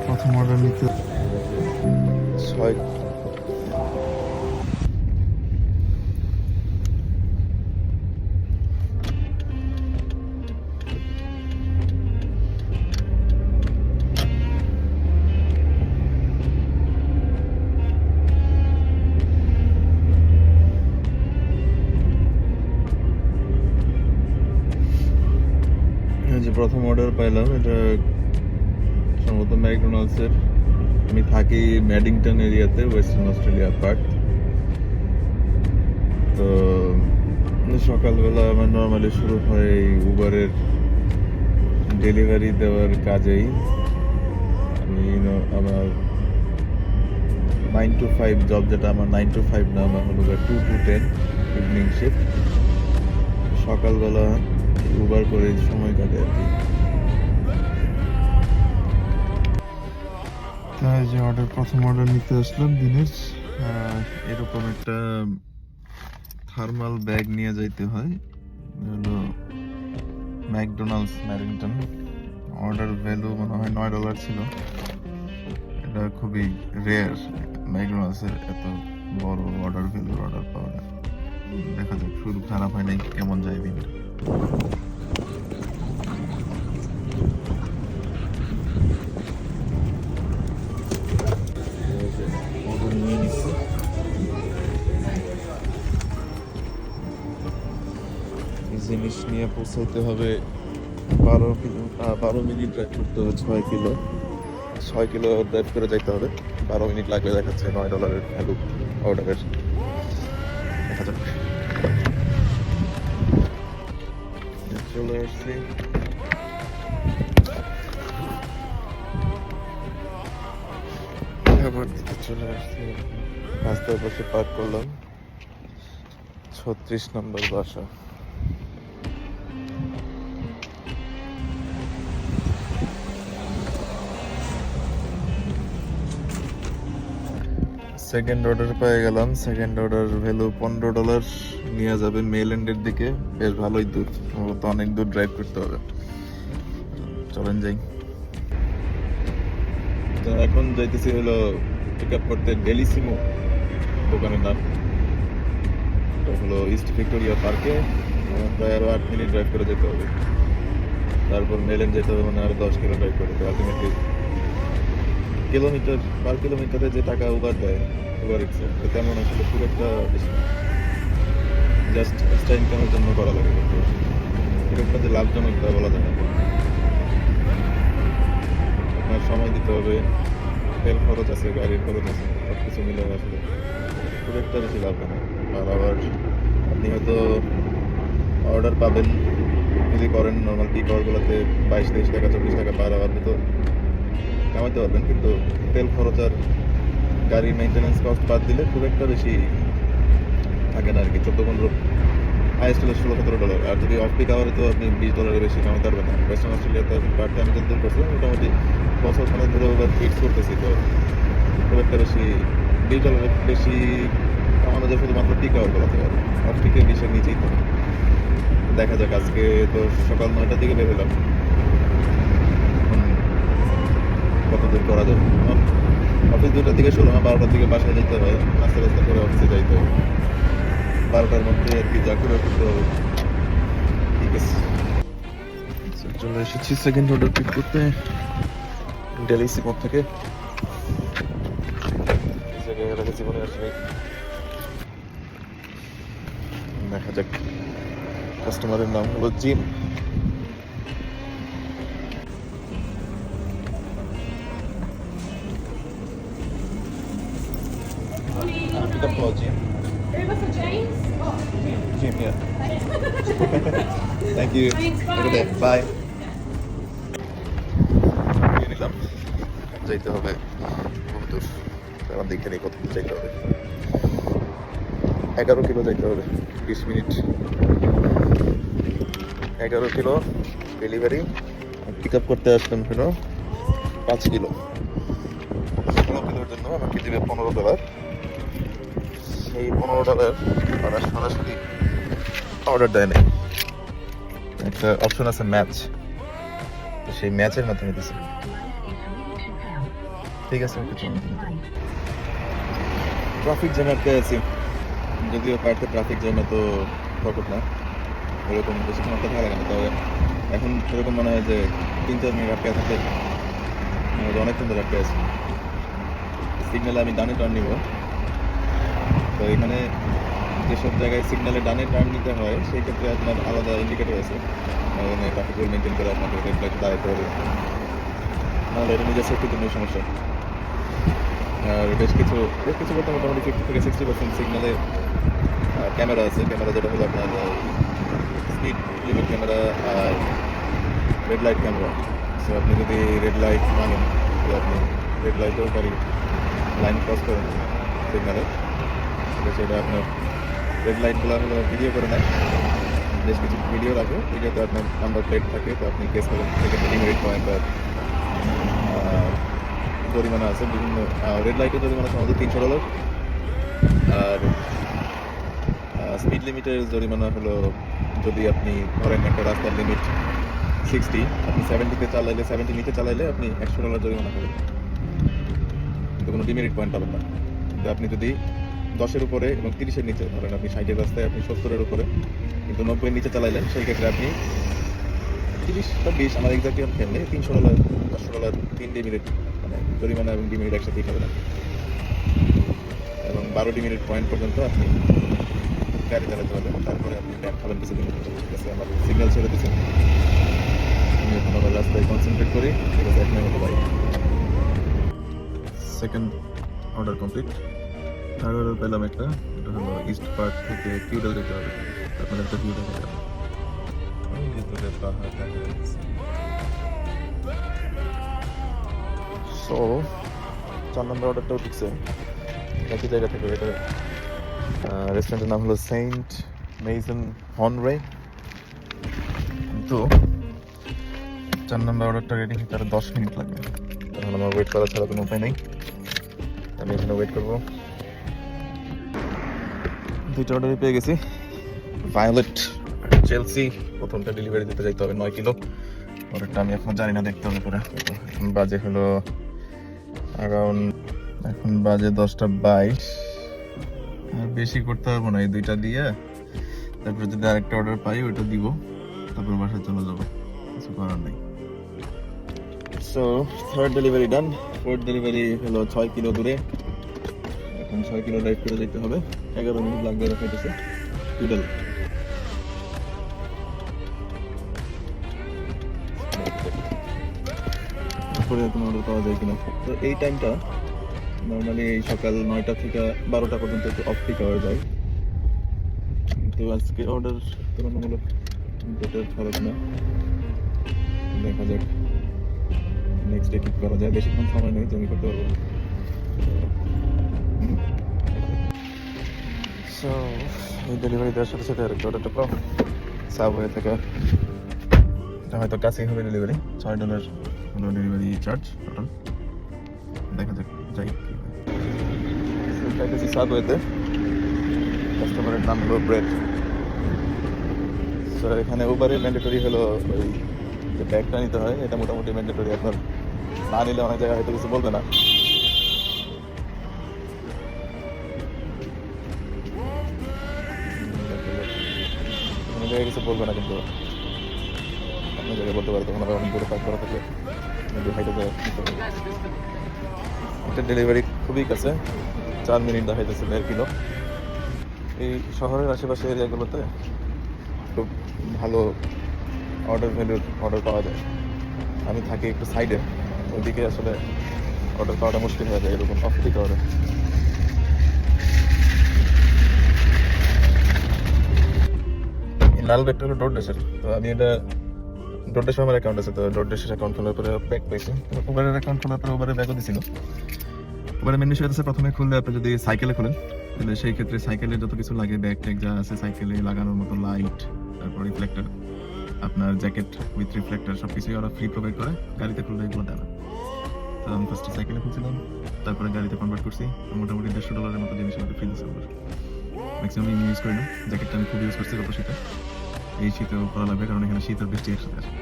প্রথম অর্ডার নিতে 6 প্রথম অর্ডার পাইলাম। এটা সম্ভবত ম্যাকডোনাল্ডসের। আমি থাকি ম্যাডিংটন এরিয়াতে, ওয়েস্টার্ন অস্ট্রেলিয়া পার্ট। তো সকালবেলা আমার নর্মালি শুরু হয় উবারের ডেলিভারি দেওয়ার কাজেই। আমি আমার 9 to 5 জব, যেটা আমার 9 to 5 না, আমার হলো 2 to 10 ইভিনিং শিফট। সকালবেলা উবার করে সময় কাটে আর কি। তাই যে প্রথম অর্ডার নিতে আসলাম দিনের। এরকম একটা থার্মাল ব্যাগ নিয়ে যাইতে হয়, হলো ম্যাকডোনাল্ডস ম্যারিংটন। অর্ডার ভ্যালু মনে হয় $9 ছিল। এটা খুবই রেয়ার ম্যাকডোনাল্ডসের এত বড় অর্ডার ভ্যালুর অর্ডার পাওয়া যায়। দেখা যাক, শুরু খারাপ হয় নাই, কেমন যায় দিন। জিনিস নিয়ে পৌঁছাইতে হবে 12 মিনিট ড্রাইভ করতে হবে। 6 কিলো ড্রাইভ করে যাইতে হবে। 12 মিনিট লাগবে দেখাচ্ছে। $9 ভ্যালু অর্ডারের। দেখা যাক। চলে আসছি। খাবার দিতে চলে আসছি। রাস্তার পাশে পার্ক করলাম। 36 নম্বর বাসা। সেকেন্ড অর্ডার পেয়ে গেলাম। সেকেন্ড অর্ডার ভ্যালু $15 নিয়ে যাবে মেইল্যান্ডের দিকে। বেশ ভালোই দূর, তো অনেক দূর ড্রাইভ করতে হবে। চলেন যাই। তো এখন যাইতেছি হলো পিক আপ করতে ডেলিসিমো দোকানের নাম। এটা হলো ইস্ট ভিক্টোরিয়া পার্কে। প্রায় আরো 8 মিনিট ড্রাইভ করে যেতে হবে। তারপর মেইল্যান্ড যেতে হবে, মানে আরো 10 কিলো ড্রাইভ করতে। আলটিমেটলি কিলোমিটার পার কিলোমিটারে যে টাকা উবার দেয়, উবার ইটস তেমন আসলে খুব একটা বেশি না। জাস্ট এক্সট্রা ইনকামের জন্য করা লাগে, কিন্তু খুব একটা যে লাভজনক তা বলা যায় না। আপনার সময় দিতে হবে, তেল খরচ আছে, গাড়ির খরচ আছে, সব কিছু মিলে আসলে খুব একটা বেশি লাভ হয় না। আর আবার আপনি হয়তো অর্ডার পাবেন যদি করেন নর্মাল পিক আওয়ারগুলোতে 22-23 টাকা 24 টাকা পার আওয়ার মতো কামাইতে পারবেন, কিন্তু তেল খরচ আর গাড়ির মেনটেন্যান্স কস্ট বাদ দিলে খুব একটা বেশি থাকে না আর কি। 14-15, হাইস্ট হলে $16-17। আর যদি অফ পিক আওয়ারে তো আপনি $20 বেশি কামাইতে পারবেন না। ওয়েস্টার্ন অস্ট্রেলিয়াতে পার্টে আমি যতদূর করছি মোটামুটি বছর খানেক ধরে ওভার ফিক্স করতেছি, তো খুব একটা বেশি $20 বেশি কামানো যায় শুধুমাত্র পিক আওয়ারগুলোতে। আর অফ পিকের 20-এর নিচেই থাকে। দেখা যাক। আজকে তো সকাল 9টার দিকে বের হলাম, কতদূর করা যাবে। অফিস 2টার দিকে শুরু হয়, 12টার দিকে বাসায় যেতে হয়। নাস্তা টাস্তা করে অফিসে যাইতে হবে। 12টার মধ্যে আর কি যা করে করতে হবে। ঠিক আছে, চলে এসেছি সেকেন্ড অর্ডার পিক করতে ডেলিসিমো থেকে। জীবনে আসলে দেখা যাক। কাস্টমারের নাম হলো gym. Pick up call, Jim. For James? Oh, Jim, yeah. Thank you. Thanks, bye. Have a good day. Bye. নিলাম, যাইতে হবে বহু দূর। কারণ দেখে নেই কত দূর যাইতে হবে। 11 কিলো যাইতে হবে, 20 minute. 11 kilo delivery. Pick up করতে আসবেন হলো 5 কিলো। 16 কিলোর জন্য আমাকে দেবে $15। সেই $15 ওরা সরাসরি অর্ডার দেয় নাই, একটা অপশন আছে ম্যাচ, তো সেই ম্যাচের মাধ্যমে দিছে। ঠিক আছে, ওকে চলুন। ট্রাফিক জ্যামে আটকে আছি, যদিও পার্থে ট্রাফিক জ্যামে তো প্রকট না, এরকম বেশিক্ষণ আটকে থাকা লাগে না। তবে এখন এরকম মনে হয় যে 3-4 মিনিট আটকে থাকলে অনেকক্ষণ ধরে আটকে আছি। সিগন্যালে আমি ডানে টার্ন নিব, তো এখানে যেসব জায়গায় সিগন্যালে ডানে টার্ন নিতে হয় সেই ক্ষেত্রে আপনার আলাদা ইন্ডিকেটর আছে, মানে ট্রাফিক রুল মেনটেন করে আপনাকে রেড লাইট দাঁড়াতে হবে, নাহলে এটা নিজের সেফটির জন্য সমস্যা। আর বেশ কিছু বলতে মোটামুটি 50 থেকে 60% সিগন্যালে ক্যামেরা আছে, ক্যামেরা যেটা হলো আপনার স্পিড লিমিট ক্যামেরা আর রেড লাইট ক্যামেরা। সো আপনি যদি রেড লাইট মানেন, যে আপনি রেড লাইটেও পারি লাইন ক্রস করেন সিগন্যালে, সেটা আপনার রেড লাইটগুলো হলো ভিডিও করে নেয়, বেশ কিছু ভিডিও রাখে, ভিডিওতে আপনার নাম্বার প্লেট থাকে, তো আপনি কেস করেন সেক্ষেত্রে ডিমেরিট পয়েন্ট বা জরিমানা আছে বিভিন্ন। রেড লাইটের জরিমানা সম্ভবত $300, আর স্পিড লিমিটের জরিমানা হলো, যদি আপনি ধরেন একটা রাস্তার লিমিট 60, আপনি 70-তে চালাইলে, 70 নিচে চালাইলে আপনি $100 জরিমানা করবেন, কিন্তু কোনো ডিমেরিট পয়েন্ট পাবেন না। কিন্তু আপনি যদি 10-এর উপরে এবং 30-এর নিচে, ধরেন আপনি 60-এর রাস্তায় আপনি 70-এর উপরে কিন্তু 90-এর নিচে চালাইলেন, সেই ক্ষেত্রে আপনি 30 বা 20, আমার এক্সাক্টলি আমি খেললে $300, $500, 3 ডিমেরিট, মানে জরিমানা এবং ডিমেরিট একসাথেই পাবেন আপনি, এবং 12 ডিমেরিট পয়েন্ট পর্যন্ত আপনি গাড়ি চালাতে পারবেন। তারপরে আপনি ব্যাগ খাবেন কিছুদিন। ঠিক আছে, আমার সিগন্যাল ছেড়ে দিচ্ছেন, আমি এখন আবার রাস্তায় কনসেন্ট্রেট করি। ঠিক আছে, 1 মিনিট ভাই। Second order complete. Third order পেলাম একটা, এটা হলো ইস্ট পার্ক থেকে কিউডেল যেতে হবে, আপনার একটা ভিউ দেখা যাবে, ভিতরে পাহাড় দেখা যাচ্ছে। সো 4 নম্বর অর্ডারটাও ঠিকছে, একই জায়গা থেকে। এটা রেস্টুরেন্টের নাম হলো সেন্ট মেইসন হর্নওয়ে, তো 4 নম্বর অর্ডারটা রেডি হতে আরো 10 মিনিট লাগবে। এখন আমার ওয়েট করা ছাড়া কোনো উপায় নেই, আমি এখানে ওয়েট করবো। 2টা অর্ডারই পেয়ে গেছি। ভায়োলেট চেলসি, প্রথমটা ডেলিভারি দিতে যাইতে হবে 9 কিলো, অর্ডারটা আমি এখন জানি না, দেখতে হবে পরে। এখন বাজে হলো অ্যারাউন্ড, এখন বাজে 10:22, আর বেশি করতে পারবো না, এই 2টা দিয়ে তারপরে যদি আরেকটা অর্ডার পাই ওইটা দিব, তারপর বাসায় চলে যাবো, কিছু করার নেই। সো থার্ড ডেলিভারি ডান। ফোর্থ ডেলিভারি হলো 6 কিলো দূরে, এখন 6 কিলো ড্রাইভ করে যেতে হবে, 11 মিনিট লাগবে দেখাইতেছে। কিউডেল পরে কোনো অর্ডার পাওয়া যায় কিনা। তো এই টাইমটা নর্মালি সকাল 9টা থেকে 12টা পর্যন্ত একটু অফ পিক আওয়ার যায়, কিন্তু আজকে অর্ডার তুলনামূলক বেটার খারাপ না, দেখা যাক নেক্সট ডে কি করা যায়। বেশিক্ষণ সময় নেই যে আমি করতে পারবো। সো এই ডেলিভারি দেওয়ার সাথে সাথে আরেকটা অর্ডারটা পাও সাবওয়ে থেকে, এটা হয়তো কাছেই হবে ডেলিভারি। $6 হলো ডেলিভারি চার্জ টোটাল, দেখা যাক যাই কি হয়। খাইতেছি সাবওয়েতে, কাস্টমারের নাম হলো ব্রেড। সো এখানে উবারে ম্যান্ডেটরি হলো ওই যে ব্যাগটা নিতে হয়, এটা মোটামুটি ম্যান্ডেটরি, আপনার না নিলে অনেক জায়গায় হয়তো কিছু বলবে না। কোনো জায়গায় কিছু বলবে না, কিন্তু অন্য জায়গায় বলতে পারে, তখন আবার অনেক দূরে পার্ক করা থাকলে একটা ডেলিভারি খুবই কাছে, 4 মিনিট দেখাইতেছে 1.5 কিলো। এই শহরের আশেপাশে এরিয়াগুলোতে খুব ভালো অর্ডার ভ্যালুর অর্ডার পাওয়া যায়। আমি থাকি একটু সাইডে, ওইদিকে আসলে অর্ডার পাওয়াটা মুশকিল হয়ে যায় এরকম অফ পিক আওয়ারে। লাল ব্যাগটা হলো ডোরডেশের, তো আমি এটা ডোরডেশে আমার অ্যাকাউন্ট আছে, তো ডোরডেশের অ্যাকাউন্ট খোলার পরে ব্যাগ পাইছি। উবারের অ্যাকাউন্ট খোলার পরে উবারের ব্যাগও দিছিল। উবারের মেন বিষয় আছে, প্রথমে খুললে আপনি যদি সাইকেলে খোলেন তাহলে সেই ক্ষেত্রে সাইকেলের যত কিছু লাগে, ব্যাগ ট্যাগ যা আছে সাইকেলে লাগানোর মতো, লাইট, তারপর রিফ্লেক্টর, আপনার জ্যাকেট উইথ রিফ্লেক্টর, সব কিছুই ওরা ফ্রি প্রোভাইড করে। গাড়িতে খুললে এগুলো দেয় না। তো আমি ফার্স্টে সাইকেলে খুলছিলাম, তারপরে গাড়িতে কনভার্ট করছি, মোটামুটি $150 মতো জিনিস আমাকে ফ্রি দিচ্ছে। ম্যাক্সিমাম আমি ইউজ করি না, জ্যাকেটটা আমি খুব ইউজ করছি গত শীতে, এই শীতেও করা লাগবে কারণ এখানে শীত আর বৃষ্টি একসাথে আছে।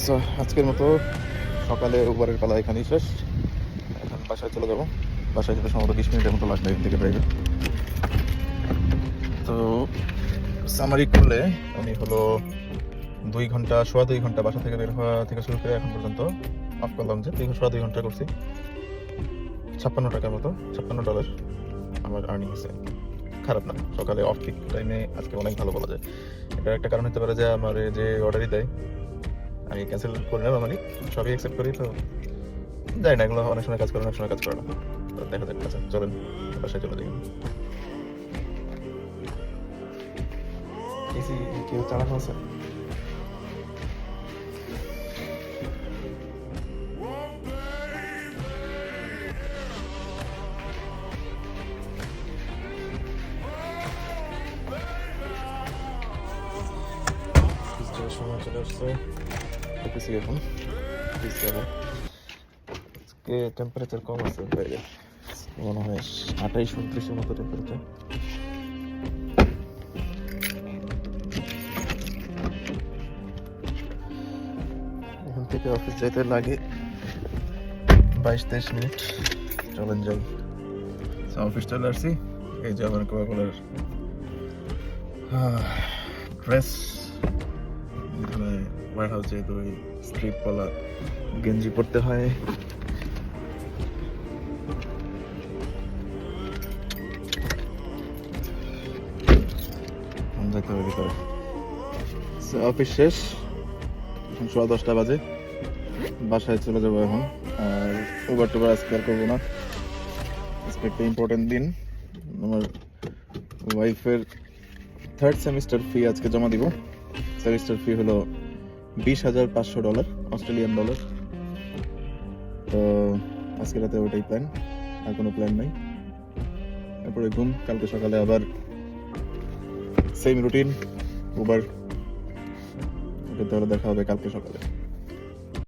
সো আজকের মতো সকালে উবারের পালা এখানেই শেষ। এখন বাসায় চলে যাবো। বাসায় যেতে সম্ভবত 20 মিনিটের মতো লাগবে এখান থেকে ড্রাইভে। তো সামারি করলে আমি হলো 2 ঘন্টা, সোয়া 2 ঘন্টা বাসা থেকে বের হওয়া থেকে শুরু করে এখন পর্যন্ত অফ করলাম যে সোয়া 2 ঘন্টা করছি। 56 টাকার মতো, $56 আমার আর্নিং হয়েছে। খারাপ না, সকালে অফ পিক টাইমে আজকে অনেক ভালো বলা যায়। এটার একটা কারণ হতে পারে যে আমার যে অর্ডারই দেয় আমি ক্যান্সেল করি না, নর্মালি সবই অ্যাকসেপ্ট করি। তো যাই না, এগুলো অনেক সময় কাজ করে, অনেক সময় কাজ করে না। তো দেখা যাক, আচ্ছা চলেন বাসায় চলে যাই। এসি কেউ চালানো আছে? সময় চলে আসছে, দেখতেছি এখন আজকে টেম্পারেচার কম আছে বাইরে, মনে হয় 28-29-এর মতো টেম্পারেচার। এখান থেকে অফিস যাইতে লাগে 22-23 মিনিট। চলেন যাই। অফিস চলে আসছি, এই যে আমার কোকাকোলার ড্রেস, এখানে ওয়ার হাউস যেহেতু ওই স্ট্রিপওয়ালা গেঞ্জি পরতে হয়। যেতে হবে ভিতরে। অফিস শেষ, এখন 10:15 বাজে, বাসায় চলে যাবো এখন। আর উবার টুবার আজকে আর করবো না, আজকে একটা ইম্পর্টেন্ট দিন। আমার ওয়াইফের 3rd সেমিস্টার ফি আজকে জমা দিব। সেমিস্টার ফি হলো $20,500 অস্ট্রেলিয়ান ডলার। তো আজকে রাতে ওটাই প্ল্যান, আর কোনো প্ল্যান নাই। তারপরে ঘুম, কালকে সকালে আবার সেম রুটিন, উবার। ওটা তাহলে দেখা হবে কালকে সকালে।